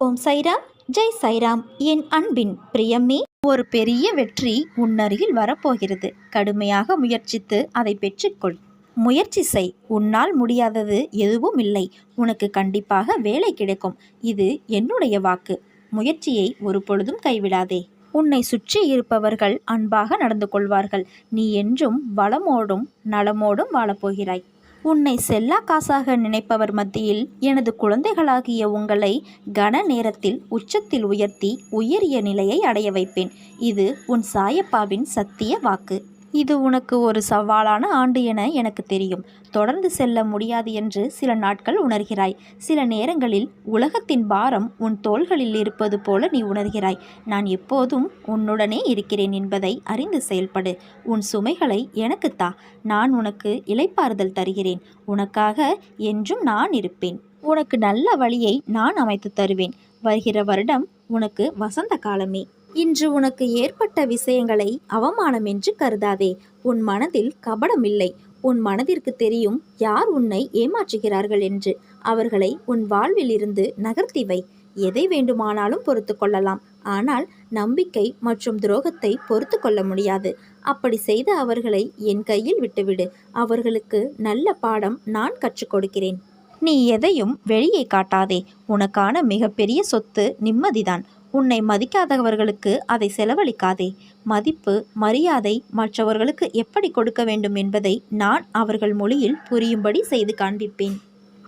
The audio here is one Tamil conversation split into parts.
ஓம் சைராம், ஜெய் சைராம். என் அன்பின் பிரியமே, ஒரு பெரிய வெற்றி உன்னருகில் வரப்போகிறது. கடுமையாக முயற்சித்து அதை பெற்றுக்கொள். முயற்சி செய். உன்னால் முடியாதது எதுவும் இல்லை. உனக்கு கண்டிப்பாக வேலை கிடைக்கும். இது என்னுடைய வாக்கு. முயற்சியை ஒரு பொழுதும் கைவிடாதே. உன்னை சுற்றி இருப்பவர்கள் அன்பாக நடந்து கொள்வார்கள். நீ என்றும் வளமோடும் நலமோடும் வாழப்போகிறாய். உன்னை செல்லா காசாக நினைப்பவர் மத்தியில் எனது குழந்தைகளாகிய உங்களை கன நேரத்தில் உச்சத்தில் உயர்த்தி உயரிய நிலையை அடைய வைப்பேன். இது உன் சாயப்பாவின் சத்திய வாக்கு. இது உனக்கு ஒரு சவாலான ஆண்டு என எனக்கு தெரியும். தொடர்ந்து செல்ல முடியாது என்று சில நாட்கள் உணர்கிறாய். சில நேரங்களில் உலகத்தின் பாரம் உன் தோள்களில் இருப்பது போல நீ உணர்கிறாய். நான் எப்போதும் உன்னுடனே இருக்கிறேன் என்பதை அறிந்து செயல்படு. உன் சுமைகளை எனக்குத்தா. நான் உனக்கு இளைப்பாறுதல் தருகிறேன். உனக்காக என்றும் நான் இருப்பேன். உனக்கு நல்ல வழியை நான் அமைத்து தருவேன். வருகிற வருடம் உனக்கு வசந்த காலமே. இன்று உனக்கு ஏற்பட்ட விஷயங்களை அவமானம் என்று கருதாதே. உன் மனதில் கபடமில்லை. உன் மனதிற்கு தெரியும் யார் உன்னை ஏமாற்றுகிறார்கள் என்று. அவர்களை உன் வாழ்வில் இருந்து நகர்த்தி வை. எதை வேண்டுமானாலும் பொறுத்து கொள்ளலாம். ஆனால் நம்பிக்கை மற்றும் துரோகத்தை பொறுத்து கொள்ள முடியாது. அப்படி செய்த அவர்களை என் கையில் விட்டுவிடு. அவர்களுக்கு நல்ல பாடம் நான் கற்றுக் கொடுக்கிறேன். நீ எதையும் வெளியே காட்டாதே. உனக்கான மிகப்பெரிய சொத்து நிம்மதிதான். உன்னை மதிக்காதவர்களுக்கு அதை செலவழிக்காதே. மதிப்பு, மரியாதை மற்றவர்களுக்கு எப்படி கொடுக்க வேண்டும் என்பதை நான் அவர்கள் மொழியில் புரியும்படி செய்து காண்பிப்பேன்.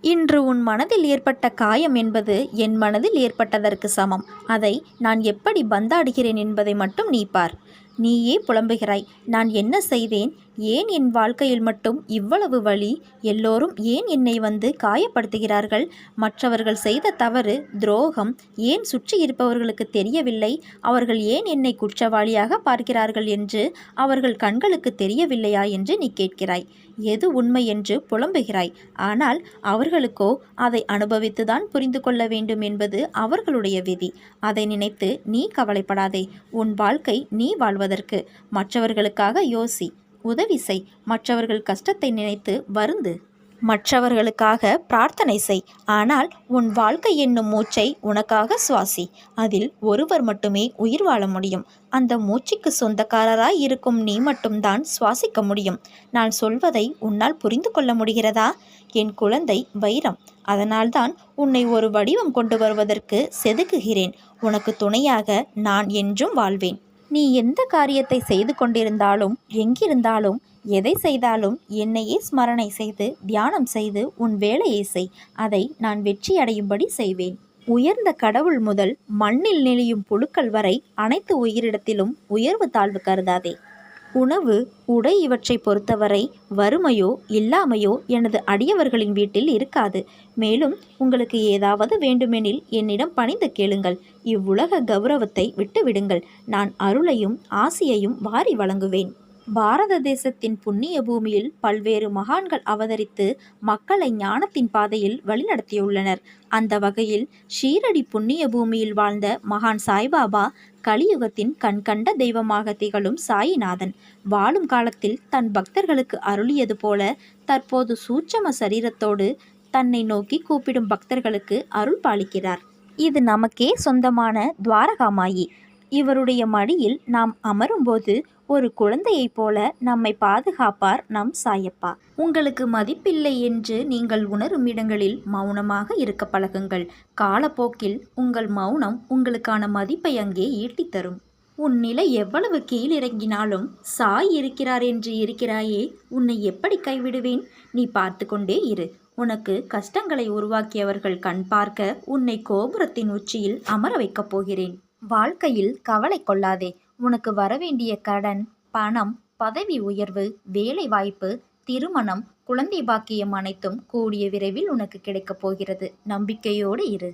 இன்று உன் மனதில் ஏற்பட்ட காயம் என்பது என் மனதில் ஏற்பட்டதற்கு சமம். அதை நான் எப்படி பந்தாடுகிறேன் என்பதை மட்டும் நீ பார். நீயே புலம்புகிறாய். நான் என்ன செய்தேன்? ஏன் என் வாழ்க்கையில் மட்டும் இவ்வளவு வலி? எல்லோரும் ஏன் என்னை வந்து காயப்படுத்துகிறார்கள்? மற்றவர்கள் செய்த தவறு, துரோகம் ஏன் சுற்றி இருப்பவர்களுக்கு தெரியவில்லை? அவர்கள் ஏன் என்னை குற்றவாளியாக பார்க்கிறார்கள் என்று அவர்கள் கண்களுக்கு தெரியவில்லையா என்று நீ கேட்கிறாய். எது உண்மை என்று புலம்புகிறாய். ஆனால் அவர்களுக்கோ அதை அனுபவித்துதான் புரிந்து கொள்ள வேண்டும் என்பது அவர்களுடைய விதி. அதை நினைத்து நீ கவலைப்படாதே. உன் வாழ்க்கை நீ வாழ்வதற்கு. மற்றவர்களுக்காக யோசி, உதவி செய். மற்றவர்கள் கஷ்டத்தை நினைத்து வருந்து. மற்றவர்களுக்காக பிரார்த்தனை செய். ஆனால் உன் வாழ்க்கை என்னும் மூச்சை உனக்காக சுவாசி. அதில் ஒருவர் மட்டுமே உயிர் வாழ முடியும். அந்த மூச்சுக்கு சொந்தக்காரராய் இருக்கும் நீ மட்டும்தான் சுவாசிக்க முடியும். நான் சொல்வதை உன்னால் புரிந்து கொள்ள முடிகிறதா? என் குழந்தை வைரம். அதனால்தான் உன்னை ஒரு வடிவம் கொண்டு வருவதற்கு செதுக்குகிறேன். உனக்கு துணையாக நான் என்றும் வாழ்வேன். நீ எந்த காரியத்தை செய்து கொண்டிருந்தாலும், எங்கிருந்தாலும், எதை செய்தாலும் என்னையே ஸ்மரணை செய்து தியானம் செய்து உன் வேலையை செய். அதை நான் வெற்றி அடையும்படி செய்வேன். உயர்ந்த கடவுள் முதல் மண்ணில் நெளியும் புழுக்கள் வரை அனைத்து உயிரிடத்திலும் உயர்வு தாழ்வு கருதாதே. உணவு, உடை இவற்றை பொறுத்தவரை வறுமையோ இல்லாமையோ எனது அடியவர்களின் வீட்டில் இருக்காது. மேலும் உங்களுக்கு ஏதாவது வேண்டுமெனில் என்னிடம் பணிந்து கேளுங்கள். இவ்வுலக கௌரவத்தை விட்டுவிடுங்கள். நான் அருளையும் ஆசியையும் வாரி வழங்குவேன். பாரத தேசத்தின் புண்ணிய பூமியில் பல்வேறு மகான்கள் அவதரித்து மக்களை ஞானத்தின் பாதையில் வழிநடத்தியுள்ளனர். அந்த வகையில் ஷீரடி புண்ணிய பூமியில் வாழ்ந்த மகான் சாய்பாபா கலியுகத்தின் கண்கண்ட தெய்வமாக திகழும் சாயிநாதன். வாழும் காலத்தில் தன் பக்தர்களுக்கு அருளியது போல தற்போது சூட்சம சரீரத்தோடு தன்னை நோக்கி கூப்பிடும் பக்தர்களுக்கு அருள் பாலிக்கிறார். இது நமக்கே சொந்தமான துவாரகாமாயி. இவருடைய மடியில் நாம் அமரும்போது ஒரு குழந்தையைப் போல நம்மை பாதுகாப்பார் நம் சாயப்பா. உங்களுக்கு மதிப்பில்லை என்று நீங்கள் உணரும் இடங்களில் மௌனமாக இருக்க பழகுங்கள். காலப்போக்கில் உங்கள் மௌனம் உங்களுக்கான மதிப்பை அங்கே ஈட்டித் தரும். உன் நிலை எவ்வளவு கீழிறங்கினாலும் சாய் இருக்கிறார் என்று இருக்கிறாயே, உன்னை எப்படி கைவிடுவேன்? நீ பார்த்து கொண்டே இரு. உனக்கு கஷ்டங்களை உருவாக்கியவர்கள் கண் பார்க்க உன்னை கோபுரத்தின் உச்சியில் அமர வைக்கப் போகிறேன். வாழ்க்கையில் கவலை கொள்ளாதே. உனக்கு வரவேண்டிய கடன், பணம், பதவி உயர்வு, வேலை வாய்ப்பு, திருமணம், குழந்தை பாக்கியம் அனைத்தும் கூடிய விரைவில் உனக்கு கிடைக்கப் போகிறது. நம்பிக்கையோடு இரு.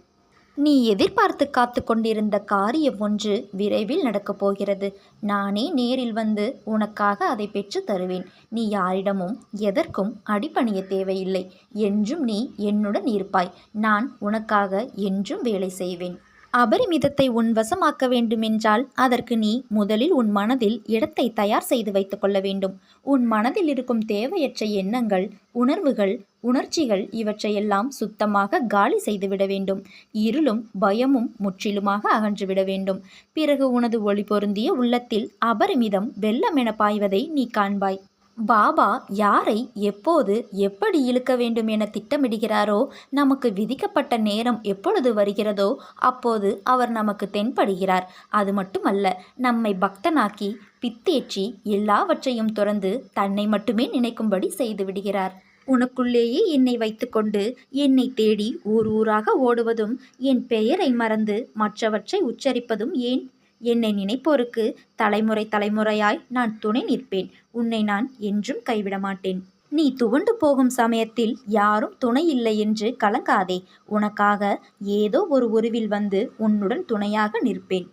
நீ எதிர்பார்த்து காத்து கொண்டிருந்த காரியம் ஒன்று விரைவில் நடக்கப் போகிறது. நானே நேரில் வந்து உனக்காக அதை பெற்று தருவேன். நீ யாரிடமும் எதற்கும் அடிபணிய தேவையில்லை. என்றும் நீ என்னுடன் இருப்பாய். நான் உனக்காக என்றும் வேலை செய்வேன். அபரிமிதத்தை உன் வசமாக்க வேண்டுமென்றால் அதற்கு நீ முதலில் உன் மனதில் இடத்தை தயார் செய்து வைத்துக் கொள்ள வேண்டும். உன் மனதில் இருக்கும் தேவையற்ற எண்ணங்கள், உணர்வுகள், உணர்ச்சிகள் இவற்றையெல்லாம் சுத்தமாக காலி செய்துவிட வேண்டும். இருளும் பயமும் முற்றிலுமாக அகன்றுவிட வேண்டும். பிறகு உனது ஒளி பொருந்திய உள்ளத்தில் அபரிமிதம் வெள்ளமென பாய்வதை நீ காண்பாய். பாபா யாரை எப்போது எப்படி இழுக்க வேண்டும் என திட்டமிடுகிறாரோ, நமக்கு விதிக்கப்பட்ட நேரம் எப்பொழுது வருகிறதோ அப்போது அவர் நமக்கு தென்படுகிறார். அது மட்டுமல்ல, நம்மை பக்தனாக்கி பித்தேற்றி எல்லாவற்றையும் துறந்து தன்னை மட்டுமே நினைக்கும்படி செய்து விடுகிறார். உனக்குள்ளேயே என்னை வைத்துக்கொண்டு என்னை தேடி ஊர் ஊராக ஓடுவதும், என் பெயரை மறந்து மற்றவற்றை உச்சரிப்பதும் ஏன்? என்னை நினைப்போருக்கு தலைமுறை தலைமுறையாய் நான் துணை நிற்பேன். உன்னை நான் என்றும் கைவிட மாட்டேன். நீ துவண்டு போகும் சமயத்தில் யாரும் துணை இல்லை என்று கலங்காதே. உனக்காக ஏதோ ஒரு உருவில் வந்து உன்னுடன் துணையாக நிற்பேன்.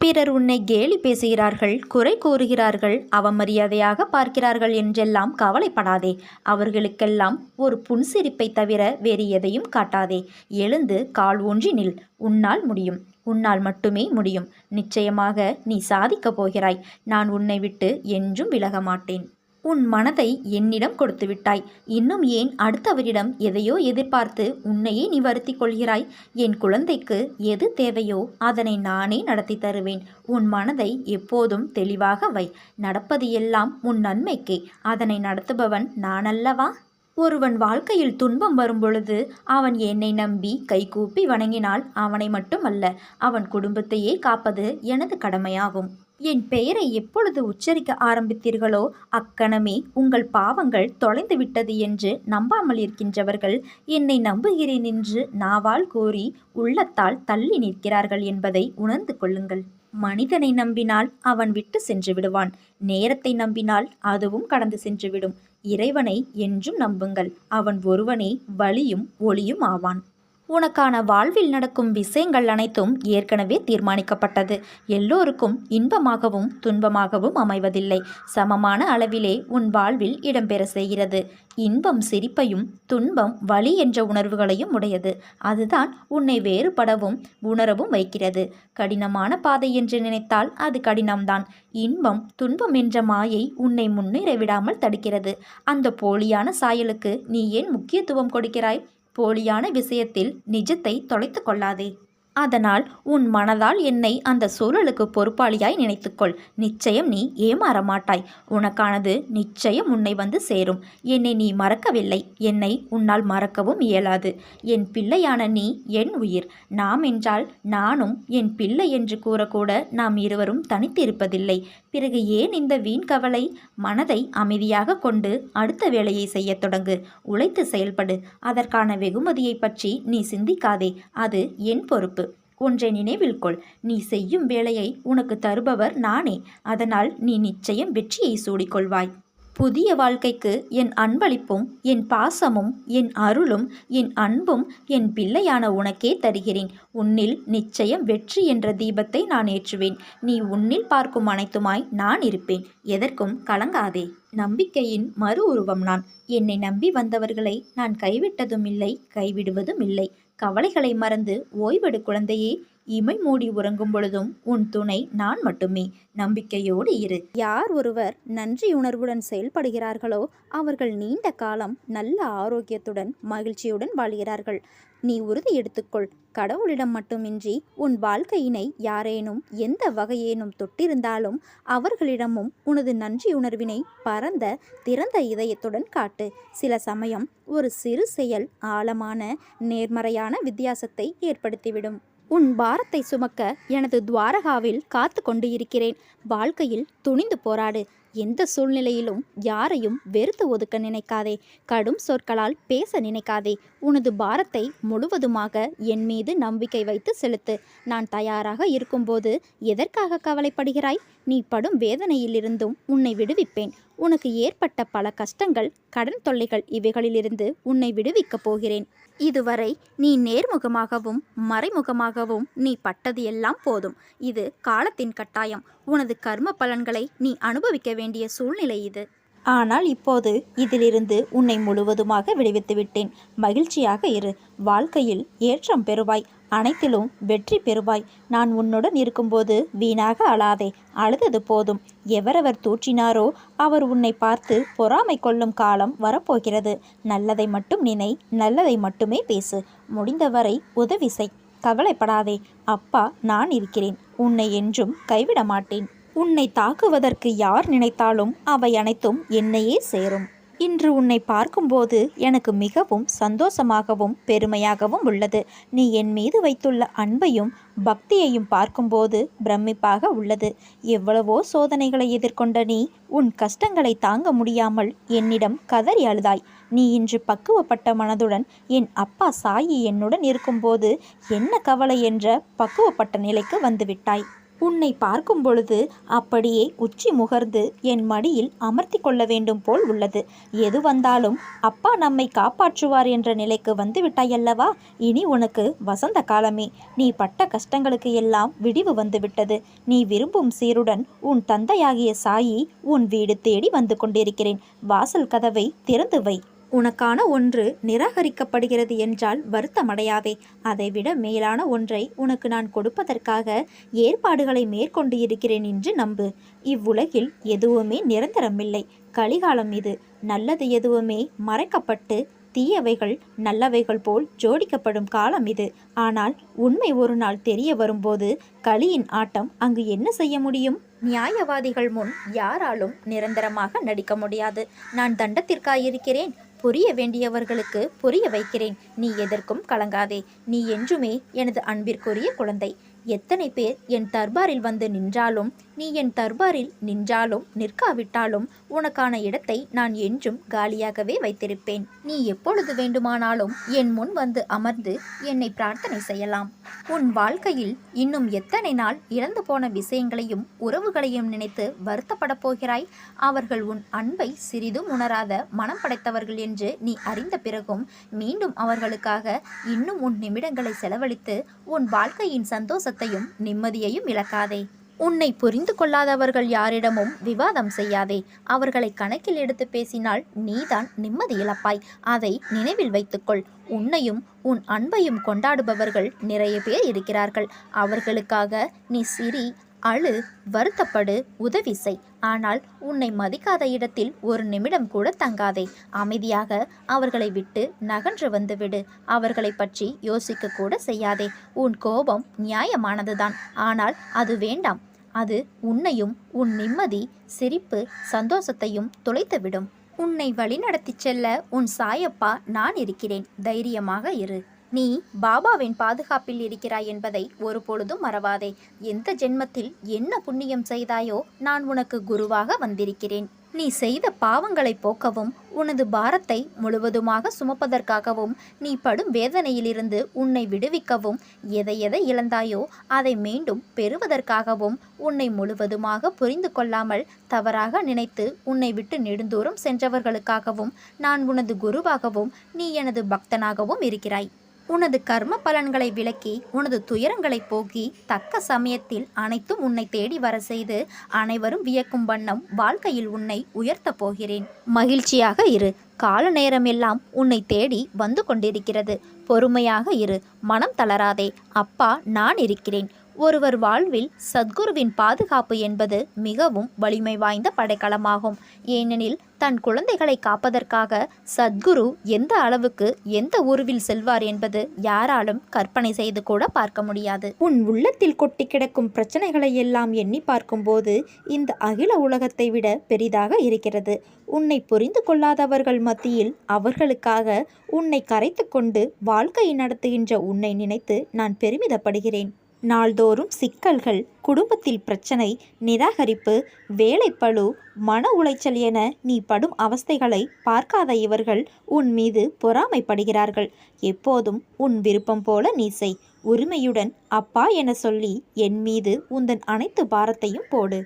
பிறர் உன்னை கேலி பேசுகிறார்கள், குறை கூறுகிறார்கள், அவமரியாதையாக பார்க்கிறார்கள் என்றெல்லாம் கவலைப்படாதே. அவர்களுக்கெல்லாம் ஒரு புன்சிரிப்பை தவிர வேறு எதையும் காட்டாதே. எழுந்து கால் ஊன்றி நில். உன்னால் முடியும். உன்னால் மட்டுமே முடியும். நிச்சயமாக நீ சாதிக்கப் போகிறாய். நான் உன்னை விட்டு என்றும் விலக மாட்டேன். உன் மனதை என்னிடம் கொடுத்து விட்டாய். இன்னும் ஏன் அடுத்தவரிடம் எதையோ எதிர்பார்த்து உன்னையே நீ வருத்தி கொள்கிறாய்? என் குழந்தைக்கு எது தேவையோ அதனை நானே நடத்தி தருவேன். உன் மனதை எப்போதும் தெளிவாக வை. நடப்பது எல்லாம் உன் நன்மைக்கே. அதனை நடத்துபவன் நானல்லவா? ஒருவன் வாழ்க்கையில் துன்பம் வரும்பொழுது அவன் என்னை நம்பி கைகூப்பி வணங்கினால் அவனை மட்டுமல்ல, அவன் குடும்பத்தையே காப்பது எனது கடமையாகும். என் பெயரை எப்பொழுது உச்சரிக்க ஆரம்பித்தீர்களோ அக்கணமே உங்கள் பாவங்கள் தொலைந்து விட்டது என்று நம்பாமல் இருக்கின்றவர்கள் என்னை நம்புகிறேன் என்று நாவால் கூறி உள்ளத்தால் தள்ளி நிற்கிறார்கள் என்பதை உணர்ந்து கொள்ளுங்கள். மனிதனை நம்பினால் அவன் விட்டு சென்று விடுவான். நேரத்தை நம்பினால் அதுவும் கடந்து சென்றுவிடும். இறைவனை என்றும் நம்புங்கள். அவன் ஒருவனே வழியும் ஒளியும் ஆவான். உனக்கான வாழ்வில் நடக்கும் விஷயங்கள் அனைத்தும் ஏற்கனவே தீர்மானிக்கப்பட்டது. எல்லோருக்கும் இன்பமாகவும் துன்பமாகவும் அமைவதில்லை. சமமான அளவிலே உன் வாழ்வில் இடம்பெற செய்கிறது. இன்பம் சிரிப்பையும் துன்பம் வலி என்ற உணர்வுகளையும் உடையது. அதுதான் உன்னை வேறுபடவும் உணரவும் வைக்கிறது. கடினமான பாதை என்று நினைத்தால் அது கடினம்தான். இன்பம் துன்பம் என்ற மாயை உன்னை முன்னேற விடாமல் தடுக்கிறது. அந்த போலியான சாயலுக்கு நீ ஏன் முக்கியத்துவம் கொடுக்கிறாய்? போலியான விஷயத்தில் நிஜத்தை தொலைத்து கொள்ளாதே. அதனால் உன் மனதால் என்னை அந்த சூழலுக்கு பொறுப்பாளியாய் நினைத்துக்கொள். நிச்சயம் நீ ஏமாற மாட்டாய். உனக்கானது நிச்சயம் உன்னை வந்து சேரும். என்னை நீ மறக்கவில்லை. என்னை உன்னால் மறக்கவும் இயலாது. என் பிள்ளையான நீ என் உயிர். நாம் என்றால் நானும் என் பிள்ளை என்று கூறக்கூட நாம் இருவரும் தனித்திருப்பதில்லை. பிறகு ஏன் இந்த வீண் கவலை? மனதை அமைதியாக கொண்டு அடுத்த வேலையை செய்ய தொடங்கு. உழைத்து செயல்படு. அதற்கான வெகுமதியை பற்றி நீ சிந்திக்காதே. அது என் பொறுப்பு. ஒன்றை நினைவில் கொள். நீ செய்யும் வேலையை உனக்கு தருபவர் நானே. அதனால் நீ நிச்சயம் வெற்றியை சூடிக்கொள்வாய். புதிய வாழ்க்கைக்கு என் அன்பளிப்பும் என் பாசமும் என் அருளும் என் அன்பும் என் பிள்ளையான உனக்கே தருகிறேன். உன்னில் நிச்சயம் வெற்றி என்ற தீபத்தை நான் ஏற்றுவேன். நீ உன்னில் பார்க்கும் அனைத்துமாய் நான் இருப்பேன். எதற்கும் கலங்காதே. நம்பிக்கையின் மறு உருவம் நான். என்னை நம்பி வந்தவர்களை நான் கைவிட்டதும் இல்லை, கைவிடுவதும் இல்லை. கவலைகளை மறந்து ஓய்வெடு குழந்தையே. இமை மூடி உறங்கும் பொழுதும் உன் துணை நான் மட்டுமே. நம்பிக்கையோடு இரு. யார் ஒருவர் நன்றியுணர்வுடன் செயல்படுகிறார்களோ அவர்கள் நீண்ட காலம் நல்ல ஆரோக்கியத்துடன் மகிழ்ச்சியுடன் வாழ்கிறார்கள். நீ உறுதி எடுத்துக்கொள். கடவுளிடம் மட்டுமின்றி உன் வாழ்க்கையினை யாரேனும் எந்த வகையேனும் தொட்டிருந்தாலும் அவர்களிடமும் உனது நன்றியுணர்வினை பரந்த திறந்த இதயத்துடன் காட்டு. சில சமயம் ஒரு சிறு செயல் ஆழமான நேர்மறையான வித்தியாசத்தை ஏற்படுத்திவிடும். உன் பாரத்தை சுமக்க எனது துவாரகாவில் காத்து கொண்டு இருக்கிறேன். வாழ்க்கையில் துணிந்து போராடு. எந்த சூழ்நிலையிலும் யாரையும் வெறுத்து ஒதுக்க நினைக்காதே. கடும் சொற்களால் பேச நினைக்காதே. உனது பாரத்தை முழுவதுமாக என் மீது நம்பிக்கை வைத்து செலுத்து. நான் தயாராக இருக்கும்போது எதற்காக கவலைப்படுகிறாய்? நீ படும் வேதனையிலிருந்தும் உன்னை விடுவிப்பேன். உனக்கு ஏற்பட்ட பல கஷ்டங்கள், கடன் தொல்லைகள் இவைகளிலிருந்து உன்னை விடுவிக்கப் போகிறேன். இதுவரை நீ நேர்முகமாகவும் மறைமுகமாகவும் நீ பட்டது எல்லாம் போதும். இது காலத்தின் கட்டாயம். உனது கர்ம பலன்களை நீ அனுபவிக்க வேண்டிய சூழ்நிலை இது. ஆனால் இப்போது இதிலிருந்து உன்னை முழுவதுமாக விடுவித்து விட்டேன். மகிழ்ச்சியாக இரு. வாழ்க்கையில் ஏற்றம் பெறுவாய். அனைத்திலும் வெற்றி பெறுவாய். நான் உன்னுடன் இருக்கும்போது வீணாக அழாதே. அழுதது போதும். எவரவர் தூற்றினாரோ அவர் உன்னை பார்த்து பொறாமை கொள்ளும் காலம் வரப்போகிறது. நல்லதை மட்டும் நினை, நல்லதை மட்டுமே பேசு. முடிந்தவரை உதவி செய். கவலைப்படாதே. அப்பா நான் இருக்கிறேன். உன்னை என்றும் கைவிட மாட்டேன். உன்னை தாக்குவதற்கு யார் நினைத்தாலும் அவை அனைத்தும் என்னையே சேரும். இன்று உன்னை பார்க்கும்போது எனக்கு மிகவும் சந்தோஷமாகவும் பெருமையாகவும் உள்ளது. நீ என் மீது வைத்துள்ள அன்பையும் பக்தியையும் பார்க்கும்போது பிரமிப்பாக உள்ளது. எவ்வளவோ சோதனைகளை எதிர்கொண்ட நீ உன் கஷ்டங்களை தாங்க முடியாமல் என்னிடம் கதறி அழுதாய். நீ இன்று பக்குவப்பட்ட மனதுடன் என் அப்பா சாயி என்னுடன் இருக்கும்போது என்ன கவலை என்ற பக்குவப்பட்ட நிலைக்கு வந்துவிட்டாய். உன்னை பார்க்கும் பொழுது அப்படியே உச்சி முகர்ந்து என் மடியில் அமர்த்தி கொள்ள வேண்டும் போல் உள்ளது. எது வந்தாலும் அப்பா நம்மை காப்பாற்றுவார் என்ற நிலைக்கு வந்து விட்டாயல்லவா? இனி உனக்கு வசந்த காலமே. நீ பட்ட கஷ்டங்களுக்கு எல்லாம் விடிவு வந்துவிட்டது. நீ விரும்பும் சீருடன் உன் தந்தையாகிய சாயி உன் வீடு தேடி வந்து கொண்டிருக்கிறேன். வாசல் கதவை திறந்து வை. உனக்கான ஒன்று நிராகரிக்கப்படுகிறது என்றால் வருத்தமடையாதே. அதைவிட மேலான ஒன்றை உனக்கு நான் கொடுப்பதற்காக ஏற்பாடுகளை மேற்கொண்டு இருக்கிறேன் என்று நம்பு. இவ்வுலகில் எதுவுமே நிரந்தரமில்லை. கலிகாலம் இது. நல்லது எதுவுமே மறைக்கப்பட்டு தீயவைகள் நல்லவைகள் போல் ஜோடிக்கப்படும் காலம் இது. ஆனால் உண்மை ஒரு நாள் தெரிய வரும்போது கலியின் ஆட்டம் அங்கு என்ன செய்ய முடியும்? நியாயவாதிகள் முன் யாராலும் நிரந்தரமாக நடிக்க முடியாது. நான் தண்டத்திற்காயிருக்கிறேன். புரிய வேண்டியவர்களுக்கு புரிய வைக்கிறேன். நீ எதற்கும் கலங்காதே. நீ என்றுமே எனது அன்பிற்குரிய குழந்தை. எத்தனை பேர் என் தர்பாரில் வந்து நின்றாலும், நீ என் தர்பாரில் நின்றாலும் நிற்காவிட்டாலும் உனக்கான இடத்தை நான் என்றும் காலியாகவே வைத்திருப்பேன். நீ எப்பொழுது வேண்டுமானாலும் என் முன் வந்து அமர்ந்து என்னை பிரார்த்தனை செய்யலாம். உன் வாழ்க்கையில் இன்னும் எத்தனை நாள் இழந்து போன விஷயங்களையும் உறவுகளையும் நினைத்து வருத்தப்பட போகிறாய்? அவர்கள் உன் அன்பை சிறிதும் உணராத மனம் படைத்தவர்கள் என்று நீ அறிந்த பிறகும் மீண்டும் அவர்களுக்காக இன்னும் உன் நிமிடங்களை செலவழித்து உன் வாழ்க்கையின் சந்தோஷத்தையும் நிம்மதியையும் இழக்காதே. உன்னை புரிந்து கொள்ளாதவர்கள் யாரிடமும் விவாதம் செய்யாதே. அவர்களை கணக்கில் எடுத்து பேசினால் நீதான் நிம்மதி இழப்பாய். அதை நினைவில் வைத்துக்கொள். உன்னையும் உன் அன்பையும் கொண்டாடுபவர்கள் நிறைய பேர் இருக்கிறார்கள். அவர்களுக்காக நீ சிரி, அழு, வருத்தப்படு, உதவி செய். ஆனால் உன்னை மதிக்காத இடத்தில் ஒரு நிமிடம் கூட தங்காதே. அமைதியாக அவர்களை விட்டு நகன்று வந்துவிடு. அவர்களை பற்றி யோசிக்க கூட செய்யாதே. உன் கோபம் நியாயமானதுதான். ஆனால் அது வேண்டாம். அது உன்னையும் உன் நிம்மதி, சிரிப்பு, சந்தோஷத்தையும் தொலைத்துவிடும். உன்னை வழிநடத்திச் செல்ல உன் சாயப்பா நான் இருக்கிறேன். தைரியமாக இரு. நீ பாபாவின் பாதுகாப்பில் இருக்கிறாய் என்பதை ஒருபொழுதும் மறவாதே. எந்த ஜென்மத்தில் என்ன புண்ணியம் செய்தாயோ நான் உனக்கு குருவாக வந்திருக்கிறேன். நீ செய்த பாவங்களை போக்கவும், உனது பாரத்தை முழுவதுமாக சுமப்பதற்காகவும், நீ படும் வேதனையிலிருந்து உன்னை விடுவிக்கவும், எதை எதை இழந்தாயோ அதை மீண்டும் பெறுவதற்காகவும், உன்னை முழுவதுமாக புரிந்து கொள்ளாமல் தவறாக நினைத்து உன்னை விட்டு நெடுந்தூரம் சென்றவர்களுக்காகவும் நான் உனது குருவாகவும் நீ எனது பக்தனாகவும் இருக்கிறாய். உனது கர்ம பலன்களை விலக்கி, உனது துயரங்களை போக்கி, தக்க சமயத்தில் அனைத்தும் உன்னை தேடி வர செய்து அனைவரும் வியக்கும் வண்ணம் வாழ்க்கையில் உன்னை உயர்த்தப் போகிறேன். மகிழ்ச்சியாக இரு. கால நேரமெல்லாம் உன்னை தேடி வந்து கொண்டிருக்கிறது. பொறுமையாக இரு. மனம் தளராதே. அப்பா நான் இருக்கிறேன். ஒருவர் வாழ்வில் சத்குருவின் பாதுகாப்பு என்பது மிகவும் வலிமை வாய்ந்த படைக்கலமாகும். ஏனெனில் தன் குழந்தைகளை காப்பதற்காக சத்குரு எந்த அளவுக்கு எந்த உருவில் செல்வார் என்பது யாராலும் கற்பனை செய்து கூட பார்க்க முடியாது. உன் உள்ளத்தில் கொட்டி கிடக்கும் பிரச்சனைகளை எல்லாம் எண்ணி பார்க்கும்போது இந்த அகில உலகத்தை விட பெரிதாக இருக்கிறது. உன்னை புரிந்து கொள்ளாதவர்கள் மத்தியில் அவர்களுக்காக உன்னை கரைத்து கொண்டு வாழ்க்கை நடத்துகின்ற உன்னை நினைத்து நான் பெருமிதப்படுகிறேன். நாள்தோறும் சிக்கல்கள், குடும்பத்தில் பிரச்சனை, நிராகரிப்பு, வேலைப்பளு, மன உளைச்சல் என நீ படும் அவஸ்தைகளை பார்க்காத இவர்கள் உன் மீது பொறாமைப்படுகிறார்கள். எப்போதும் உன் விருப்பம் போல நீ செய். உரிமையுடன் அப்பா என சொல்லி என் மீது உந்தன் அனைத்து பாரத்தையும் போடு.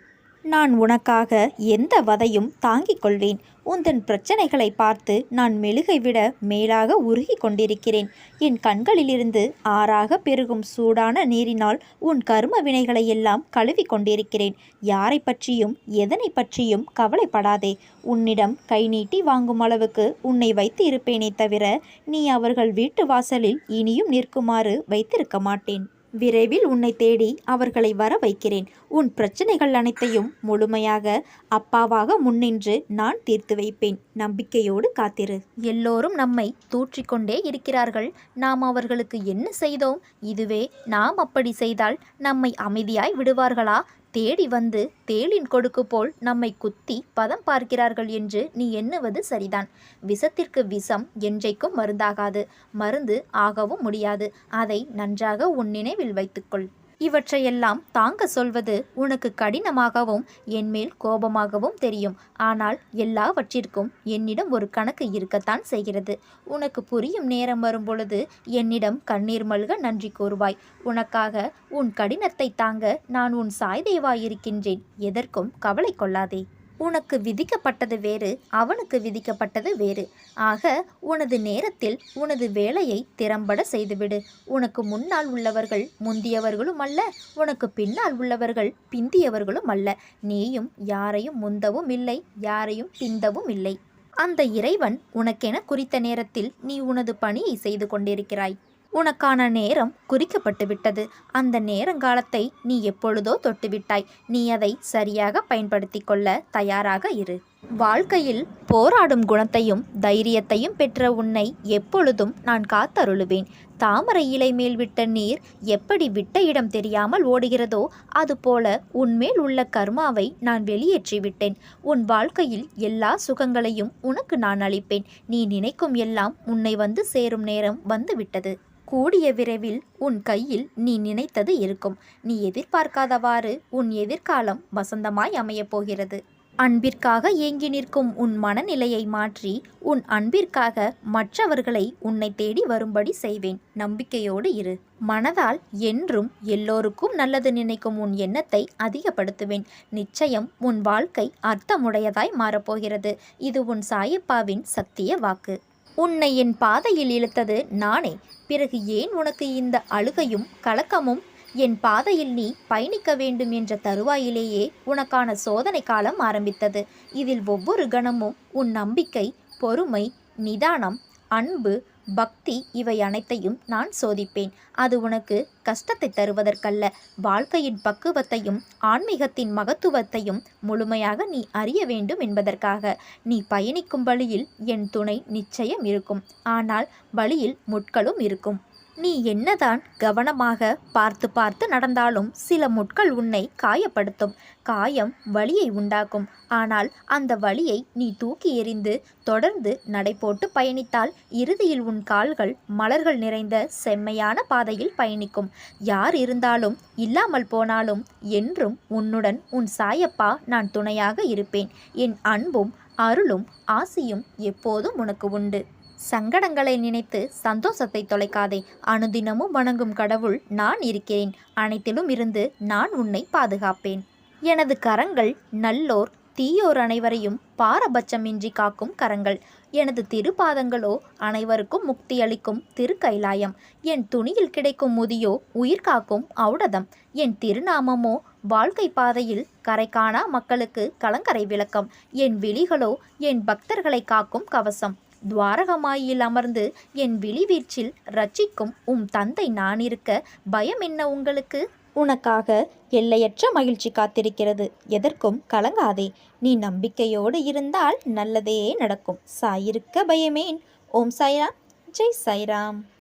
நான் உனக்காக எந்த வதையும் தாங்கிக் கொள்வேன். உந்தன் பிரச்சனைகளை பார்த்து நான் மெழுகை விட மேலாக உருகி கொண்டிருக்கிறேன். என் கண்களிலிருந்து ஆறாக பெருகும் சூடான நீரினால் உன் கர்ம வினைகளை எல்லாம் கழுவி கொண்டிருக்கிறேன். யாரை பற்றியும் எதனை பற்றியும் கவலைப்படாதே. உன்னிடம் கை நீட்டி வாங்கும் அளவுக்கு உன்னை வைத்து இருப்பேனே தவிர நீ அவர்கள் வீட்டு வாசலில் இனியும் நிற்குமாறு வைத்திருக்க மாட்டேன். விரைவில் உன்னை தேடி அவர்களை வர வைக்கிறேன். உன் பிரச்சனைகள் அனைத்தையும் முழுமையாக அப்பாவாக முன்னின்று நான் தீர்த்து வைப்பேன். நம்பிக்கையோடு காத்திரு. எல்லோரும் நம்மை தூற்றிக்கொண்டே இருக்கிறார்கள். நாம் அவர்களுக்கு என்ன செய்தோம்? இதுவே நாம் அப்படி செய்தால் நம்மை அமைதியாய் விடுவார்களா? தேடி வந்து தேளின் கொடுக்கு போல் நம்மை குத்தி பதம் பார்க்கிறார்கள் என்று நீ எண்ணுவது சரிதான். விஷத்திற்கு விஷம் என்றைக்கும் மருந்தாகாது, மருந்து ஆகவும் முடியாது. அதை நன்றாக உன் நினைவில் வைத்துக்கொள். இவற்றையெல்லாம் தாங்க சொல்வது உனக்கு கடினமாகவும் என்மேல் கோபமாகவும் தெரியும். ஆனால் எல்லாவற்றிற்கும் என்னிடம் ஒரு கணக்கு இருக்கத்தான் செய்கிறது. உனக்கு புரியும் நேரம் வரும்பொழுது என்னிடம் கண்ணீர் மல்க நன்றி கூறுவாய். உனக்காக உன் கடினத்தை தாங்க நான் உன் சாய்தேவாயிருக்கின்றேன். எதற்கும் கவலை கொள்ளாதே. உனக்கு விதிக்கப்பட்டது வேறு, அவனுக்கு விதிக்கப்பட்டது வேறு. ஆக உனது நேரத்தில் உனது வேலையை திறம்பட செய்துவிடு. உனக்கு முன்னால் உள்ளவர்கள் முந்தியவர்களும் அல்ல, உனக்கு பின்னால் உள்ளவர்கள் பிந்தியவர்களும் அல்ல. நீயும் யாரையும் முந்தவும் இல்லை, யாரையும் பிந்தவும் இல்லை. அந்த இறைவன் உனக்கென குறித்த நேரத்தில் நீ உனது பணியை செய்து கொண்டிருக்கிறாய். உனக்கான நேரம் குறிக்கப்பட்டு விட்டது. அந்த நேரங்காலத்தை நீ எப்பொழுதோ தொட்டுவிட்டாய். நீ அதை சரியாக பயன்படுத்தி கொள்ள தயாராக இரு. வாழ்க்கையில் போராடும் குணத்தையும் தைரியத்தையும் பெற்ற உன்னை எப்பொழுதும் நான் காத்தருளுவேன். தாமரை இலை மேல் விட்ட நீர் எப்படி விட்ட இடம் தெரியாமல் ஓடுகிறதோ அதுபோல உன்மேல் உள்ள கர்மாவை நான் வெளியேற்றிவிட்டேன். உன் வாழ்க்கையில் எல்லா சுகங்களையும் உனக்கு நான் அளிப்பேன். நீ நினைக்கும் எல்லாம் உன்னை வந்து சேரும் நேரம் வந்துவிட்டது. கூடிய விரைவில் உன் கையில் நீ நினைத்தது இருக்கும். நீ எதிர்பார்க்காதவாறு உன் எதிர்காலம் வசந்தமாய் அமையப் போகிறது. அன்பிற்காக ஏங்கி நிற்கும் உன் மனநிலையை மாற்றி உன் அன்பிற்காக மற்றவர்களை உன்னை தேடி வரும்படி செய்வேன். நம்பிக்கையோடு இரு. மனதால் என்றும் எல்லோருக்கும் நல்லது நினைக்கும் உன் எண்ணத்தை அதிகப்படுத்துவேன். நிச்சயம் உன் வாழ்க்கை அர்த்தமுடையதாய் மாறப்போகிறது. இது உன் சாயப்பாவின் சத்திய வாக்கு. உன்னை என் பாதையில் இழுத்தது நானே. பிறகு ஏன் உனக்கு இந்த அழுகையும் கலக்கமும்? என் பாதையில் நீ பயணிக்க வேண்டும் என்ற தருவாயிலேயே உனக்கான சோதனை காலம் ஆரம்பித்தது. இதில் ஒவ்வொரு கணமும் உன் நம்பிக்கை, பொறுமை, நிதானம், அன்பு, பக்தி இவை அனைத்தையும் நான் சோதிப்பேன். அது உனக்கு கஷ்டத்தை தருவதற்கல்ல, வாழ்க்கையின் பக்குவத்தையும் ஆன்மீகத்தின் மகத்துவத்தையும் முழுமையாக நீ அறிய வேண்டும் என்பதற்காக. நீ பயணிக்கும் வழியில் என் துணை நிச்சயம் இருக்கும். ஆனால் வழியில் முட்களும் இருக்கும். நீ என்னதான் கவனமாக பார்த்து பார்த்து நடந்தாலும் சில முட்கள் உன்னை காயப்படுத்தும். காயம் வலியை உண்டாக்கும். ஆனால் அந்த வலியை நீ தூக்கி எறிந்து தொடர்ந்து நடைபோட்டு பயணித்தால் இறுதியில் உன் கால்கள் மலர்கள் நிறைந்த செம்மையான பாதையில் பயணிக்கும். யார் இருந்தாலும் இல்லாமல் போனாலும் என்றும் உன்னுடன் உன் சாயப்பா நான் துணையாக இருப்பேன். என் அன்பும் அருளும் ஆசியும் எப்போதும் உனக்கு உண்டு. சங்கடங்களை நினைத்து சந்தோஷத்தை தொலைக்காதே. அனுதினமும் வணங்கும் கடவுள் நான் இருக்கிறேன். அனைத்திலும் இருந்து நான் உன்னை பாதுகாப்பேன். எனது கரங்கள் நல்லோர் தீயோர் அனைவரையும் பாரபட்சமின்றி காக்கும் கரங்கள். எனது திருப்பாதங்களோ அனைவருக்கும் முக்தி அளிக்கும் திருக்கைலாயம். என் துணியில் கிடைக்கும் முதியோ உயிர் காக்கும் ஔடதம். என் திருநாமமோ வாழ்க்கை பாதையில் கரை காணா மக்களுக்கு கலங்கரை விளக்கம். என் விழிகளோ என் பக்தர்களை காக்கும் கவசம். துவாரகமாயில் அமர்ந்து என் விழிவீச்சில் ரட்சிக்கும் தந்தை நான் இருக்க பயம் என்ன உங்களுக்கு? உனக்காக எல்லையற்ற மகிழ்ச்சி காத்திருக்கிறது. எதற்கும் கலங்காதே. நீ நம்பிக்கையோடு இருந்தால் நல்லதே நடக்கும். சாயிருக்க பயமேன். ஓம் சாய்ராம். ஜெய் சாய்ராம்.